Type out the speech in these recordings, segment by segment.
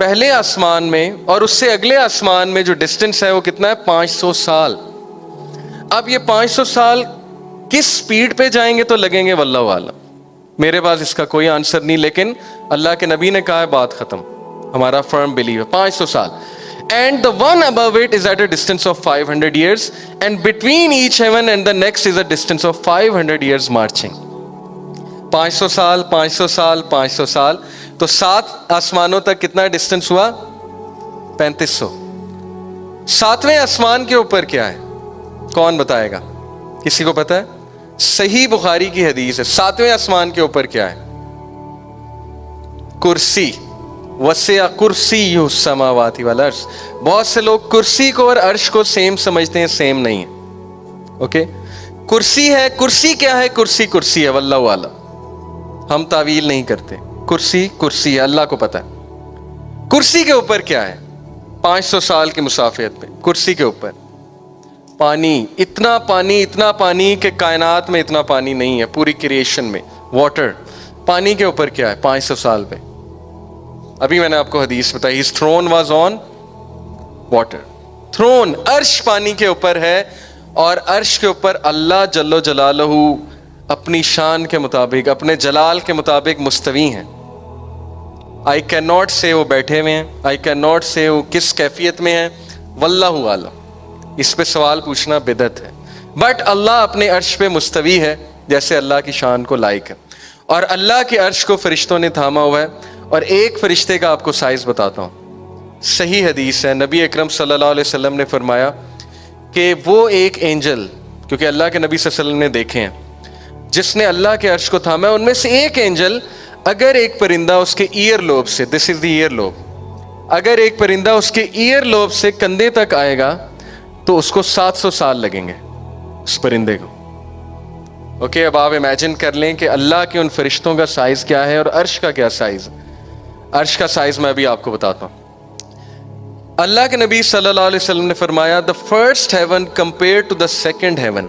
پہلے آسمان میں اور اس سے اگلے آسمان میں جو ڈسٹینس ہے وہ کتنا ہے؟ 500 سال. اب یہ 500 سال کس سپیڈ پہ جائیں گے تو لگیں گے واللہ عالم. میرے پاس اس کا کوئی آنسر نہیں، لیکن اللہ کے نبی نے کہا ہے بات ختم. ہمارا فرم بلیو ہے 500 سال. And the one above it is at a distance of 500 years, and between each heaven and the next is a distance of 500 years marching. 500 سال 500 سال 500 سال تو 7 آسمانوں تک کتنا ڈسٹینس ہوا؟ 3500. 7ویں آسمان کے اوپر کیا ہے؟ کون بتائے گا؟ کسی کو پتا ہے؟ صحیح بخاری کی حدیث ہے. 7ویں آسمان کے اوپر کیا ہے؟ کرسی. وسع کرسی السماوات والارض. بہت سے لوگ کرسی کو اور عرش کو سیم سمجھتے ہیں، سیم نہیں ہے. اوکے، کرسی ہے. کرسی کیا ہے؟ کرسی کرسی ہے، واللہ اعلم. ہم تعویل نہیں کرتے. کرسی کرسی ہے، اللہ کو پتہ ہے. کرسی کے اوپر کیا ہے؟ 500 سال کی مسافت پہ کرسی کے اوپر پانی. اتنا پانی کہ کائنات میں اتنا پانی نہیں ہے پوری کریشن میں. واٹر. پانی کے اوپر کیا ہے 500 سال پہ؟ ابھی میں نے آپ کو حدیث بتائی. his throne was on water. throne عرش پانی کے اوپر ہے، اور عرش کے اوپر اللہ جل جلالہ اپنی شان کے مطابق، اپنے جلال کے مطابق مستوی ہیں. I cannot say وہ بیٹھے ہوئے ہیں، I cannot say وہ کس کیفیت میں ہیں، واللہ عالم. اس پہ سوال پوچھنا بدعت ہے. بٹ اللہ اپنے عرش پہ مستوی ہے جیسے اللہ کی شان کو لائق ہے. اور اللہ کے عرش کو فرشتوں نے تھاما ہوا ہے. اور ایک فرشتے کا آپ کو سائز بتاتا ہوں. صحیح حدیث ہے، نبی اکرم صلی اللہ علیہ وسلم نے فرمایا کہ وہ ایک اینجل، کیونکہ اللہ کے نبی صلی اللہ علیہ وسلم نے دیکھے ہیں، جس نے اللہ کے عرش کو تھاما ہے، ان میں سے ایک اینجل، اگر ایک پرندہ اس کے ایئر لوب سے، دس از دی ایئر لوب، اگر ایک پرندہ اس کے ایئر لوب سے کندھے تک آئے گا تو اس کو 700 سال لگیں گے اس پرندے کو. اوکے، اب آپ امیجن کر لیں کہ اللہ کے ان فرشتوں کا سائز کیا ہے اور عرش کا کیا سائز ہے. عرش کا سائز میں ابھی آپ کو بتاتا ہوں. اللہ کے نبی صلی اللہ علیہ وسلم نے فرمایا the first heaven compared to the second heaven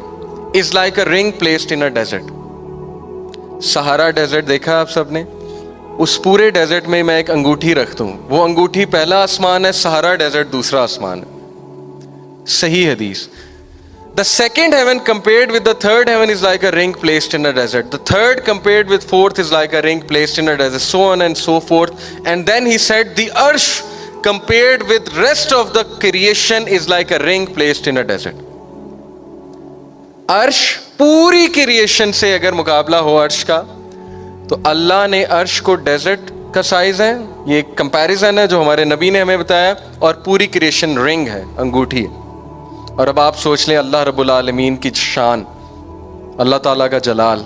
is like a ring placed in a desert. سہارا ڈیزرٹ دیکھا آپ سب نے؟ اس پورے ڈیزرٹ میں میں ایک انگوٹھی رکھتا ہوں، وہ انگوٹھی پہلا آسمان ہے، سہارا ڈیزرٹ دوسرا آسمان ہے. صحیح حدیث. The second heaven compared with the third heaven is like a ring placed in a desert. The third compared with fourth is like a ring placed in a desert, so on and so forth. And then he said, the arsh compared with rest of the creation is like a ring placed in a desert. عرش پوری creation سے اگر مقابلہ ہو عرش کا، تو اللہ نے عرش کو ڈیزرٹ کا سائز ہے، یہ ایک کمپیریزن ہے جو ہمارے نبی نے ہمیں بتایا، اور پوری کریشن رنگ ہے، انگوٹھی ہے. اور اب آپ سوچ لیں اللہ رب العالمین کی شان، اللہ تعالیٰ کا جلال.